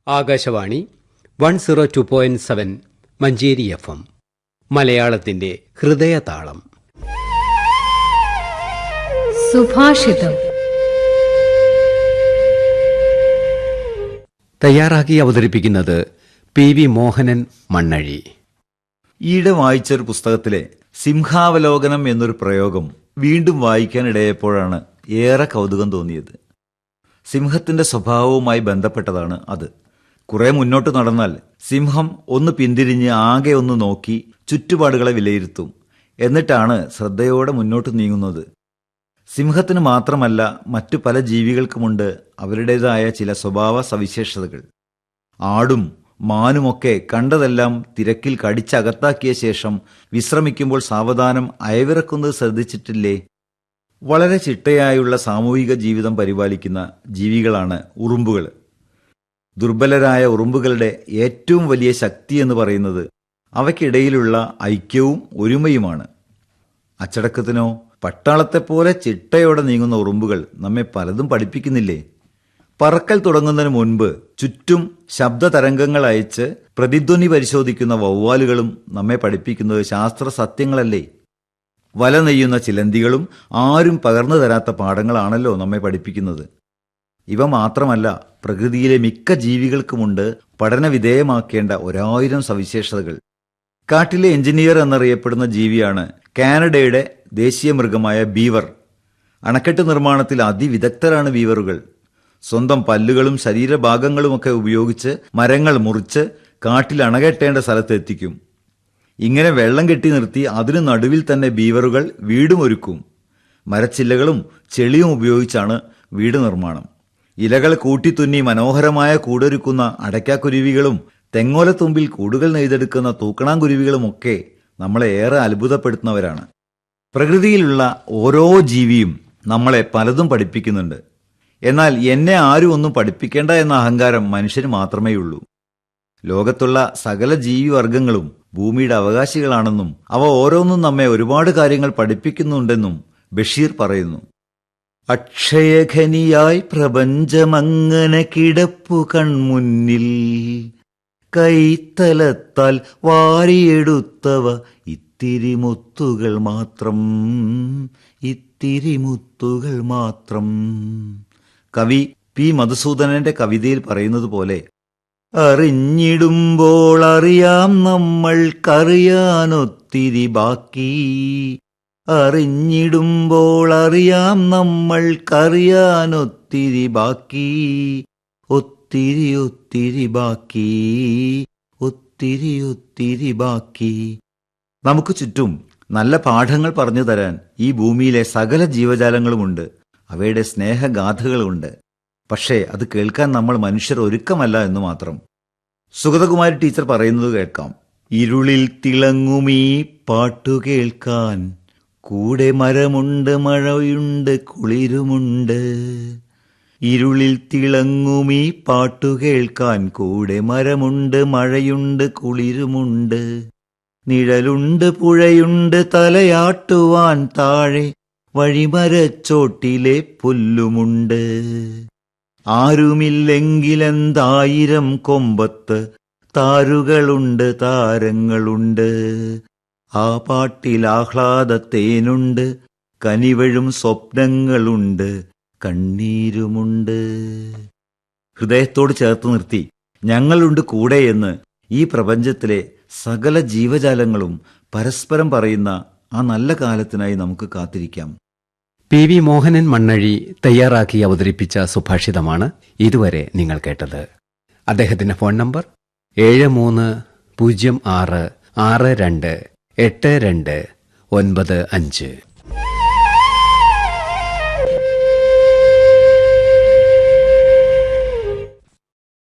Akashvani 102.7 Manjeri FM മലയാളത്തിന്റെ ഹൃദയതാളം. സുഭാഷിതം തയ്യാറാക്കി അവതരിപ്പിക്കുന്നത് PV മോഹനൻ മണ്ണഴി. ഈയിടെ വായിച്ചൊരു പുസ്തകത്തിലെ സിംഹാവലോകനം എന്നൊരു പ്രയോഗം വീണ്ടും വായിക്കാനിടയപ്പോഴാണ് ഏറെ കൗതുകം തോന്നിയത്. സിംഹത്തിന്റെ സ്വഭാവവുമായി ബന്ധപ്പെട്ടതാണ് അത്. കുറെ മുന്നോട്ട് നടന്നാൽ സിംഹം ഒന്ന് പിന്തിരിഞ്ഞ് ആകെ ഒന്ന് നോക്കി ചുറ്റുപാടുകളെ വിലയിരുത്തും. എന്നിട്ടാണ് ശ്രദ്ധയോടെ മുന്നോട്ട് നീങ്ങുന്നത്. സിംഹത്തിന് മാത്രമല്ല, മറ്റു പല ജീവികൾക്കുമുണ്ട് അവരുടേതായ ചില സ്വഭാവ സവിശേഷതകൾ. ആടും മാനുമൊക്കെ കണ്ടതെല്ലാം തിരക്കിൽ കടിച്ചകത്താക്കിയ ശേഷം വിശ്രമിക്കുമ്പോൾ സാവധാനം അയവിറക്കുന്നത് ശ്രദ്ധിച്ചിട്ടില്ലേ? വളരെ ചിട്ടയായുള്ള സാമൂഹിക ജീവിതം പരിപാലിക്കുന്ന ജീവികളാണ് ഉറുമ്പുകൾ. ദുർബലരായ ഉറുമ്പുകളുടെ ഏറ്റവും വലിയ ശക്തി എന്ന് പറയുന്നത് അവയ്ക്കിടയിലുള്ള ഐക്യവും ഒരുമയുമാണ്. അച്ചടക്കത്തിനോ പട്ടാളത്തെപ്പോലെ ചിട്ടയോടെ നീങ്ങുന്ന ഉറുമ്പുകൾ നമ്മെ പലതും പഠിപ്പിക്കുന്നില്ലേ? പറക്കൽ തുടങ്ങുന്നതിന് മുൻപ് ചുറ്റും ശബ്ദ തരംഗങ്ങൾ അയച്ച് പ്രതിധ്വനി പരിശോധിക്കുന്ന വവ്വാലുകളും നമ്മെ പഠിപ്പിക്കുന്നത് ശാസ്ത്ര സത്യങ്ങളല്ലേ? വല നെയ്യുന്ന ചിലന്തികളും ആരും പകർന്നു തരാത്ത പാഠങ്ങളാണല്ലോ നമ്മെ പഠിപ്പിക്കുന്നത്. ഇവ മാത്രമല്ല, പ്രകൃതിയിലെ മിക്ക ജീവികൾക്കുമുണ്ട് പഠനവിധേയമാക്കേണ്ട 1000 സവിശേഷതകൾ. കാട്ടിലെ എഞ്ചിനീയർ എന്നറിയപ്പെടുന്ന ജീവിയാണ് കാനഡയുടെ ദേശീയ മൃഗമായ ബീവർ. അണക്കെട്ട് നിർമ്മാണത്തിൽ അതിവിദഗ്ധരാണ് ബീവറുകൾ. സ്വന്തം പല്ലുകളും ശരീരഭാഗങ്ങളുമൊക്കെ ഉപയോഗിച്ച് മരങ്ങൾ മുറിച്ച് കാട്ടിൽ അണകെട്ടേണ്ട സ്ഥലത്ത് എത്തിക്കും. ഇങ്ങനെ വെള്ളം കെട്ടി നിർത്തി അതിനു നടുവിൽ തന്നെ ബീവറുകൾ വീടുമൊരുക്കും. മരച്ചില്ലകളും ചെളിയും ഉപയോഗിച്ചാണ് വീട് നിർമ്മാണം. ഇലകൾ കൂട്ടിത്തുന്നി മനോഹരമായ കൂടൊരുക്കുന്ന അടയ്ക്കാക്കുരുവികളും തെങ്ങോലത്തുമ്പിൽ കൂടുകൾ നെയ്തെടുക്കുന്ന തൂക്കണാങ്കുരുവികളുമൊക്കെ നമ്മളെ ഏറെ അത്ഭുതപ്പെടുത്തുന്നവരാണ്. പ്രകൃതിയിലുള്ള ഓരോ ജീവിയും നമ്മളെ പലതും പഠിപ്പിക്കുന്നുണ്ട്. എന്നാൽ എന്നെ ആരും ഒന്നും പഠിപ്പിക്കേണ്ട എന്ന അഹങ്കാരം മനുഷ്യന് മാത്രമേ ഉള്ളൂ. ലോകത്തുള്ള സകല ജീവിവർഗങ്ങളും ഭൂമിയുടെ അവകാശികളാണെന്നും അവ ഓരോന്നും നമ്മെ ഒരുപാട് കാര്യങ്ങൾ പഠിപ്പിക്കുന്നുണ്ടെന്നും ബഷീർ പറയുന്നു. അക്ഷയഖനിയായി പ്രപഞ്ചമങ്ങനെ കിടപ്പു കൺമുന്നിൽ, കൈത്തലത്താൽ വാരിയെടുത്തവ ഇത്തിരി മുത്തുകൾ മാത്രം, ഇത്തിരി മുത്തുകൾ മാത്രം. കവി പി മധുസൂദനന്റെ കവിതയിൽ പറയുന്നത് പോലെ, അറിഞ്ഞിടുമ്പോൾ അറിയാം നമ്മൾക്കറിയാനൊത്തിരി ബാക്കി, അറിഞ്ഞിടുമ്പോൾ അറിയാം നമ്മൾക്കറിയാനൊത്തിരി ബാക്കി, ഒത്തിരി ഒത്തിരി ബാക്കി, ഒത്തിരി ഒത്തിരി ബാക്കി. നമുക്ക് ചുറ്റും നല്ല പാഠങ്ങൾ പറഞ്ഞു തരാൻ ഈ ഭൂമിയിലെ സകല ജീവജാലങ്ങളുമുണ്ട്. അവയുടെ സ്നേഹഗാഥകളുണ്ട്. പക്ഷേ അത് കേൾക്കാൻ നമ്മൾ മനുഷ്യർ ഒരുക്കമല്ല എന്ന് മാത്രം. സുഗതകുമാരി ടീച്ചർ പറയുന്നത് കേൾക്കാം. ഇരുളിൽ തിളങ്ങുമീ പാട്ടു കേൾക്കാൻ കൂടെ മരമുണ്ട്, മഴയുണ്ട്, കുളിരുമുണ്ട്. ഇരുളിൽ തിളങ്ങുമീ പാട്ടു കേൾക്കാൻ കൂടെ മരമുണ്ട്, മഴയുണ്ട്, കുളിരുമുണ്ട്. നിഴലുണ്ട്, പുഴയുണ്ട്, തലയാട്ടുവാൻ താഴെ വഴിമരച്ചോട്ടിലെ പുല്ലുമുണ്ട്. ആരുമില്ലെങ്കിലെന്തായിരം കൊമ്പത്ത് താരുകളുണ്ട്, താരങ്ങളുണ്ട്. ആ പാട്ടിൽ ആഹ്ലാദത്തേനുണ്ട്, കനിവഴും സ്വപ്നങ്ങളുണ്ട്, കണ്ണീരുമുണ്ട്. ഹൃദയത്തോട് ചേർത്ത് നിർത്തി ഞങ്ങളുണ്ട് കൂടെ എന്ന് ഈ പ്രപഞ്ചത്തിലെ സകല ജീവജാലങ്ങളും പരസ്പരം പറയുന്ന ആ നല്ല കാലത്തിനായി നമുക്ക് കാത്തിരിക്കാം. PV മോഹനൻ മണ്ണഴി തയ്യാറാക്കി അവതരിപ്പിച്ച സുഭാഷിതമാണ് ഇതുവരെ നിങ്ങൾ കേട്ടത്. അദ്ദേഹത്തിന്റെ ഫോൺ നമ്പർ 7306628295.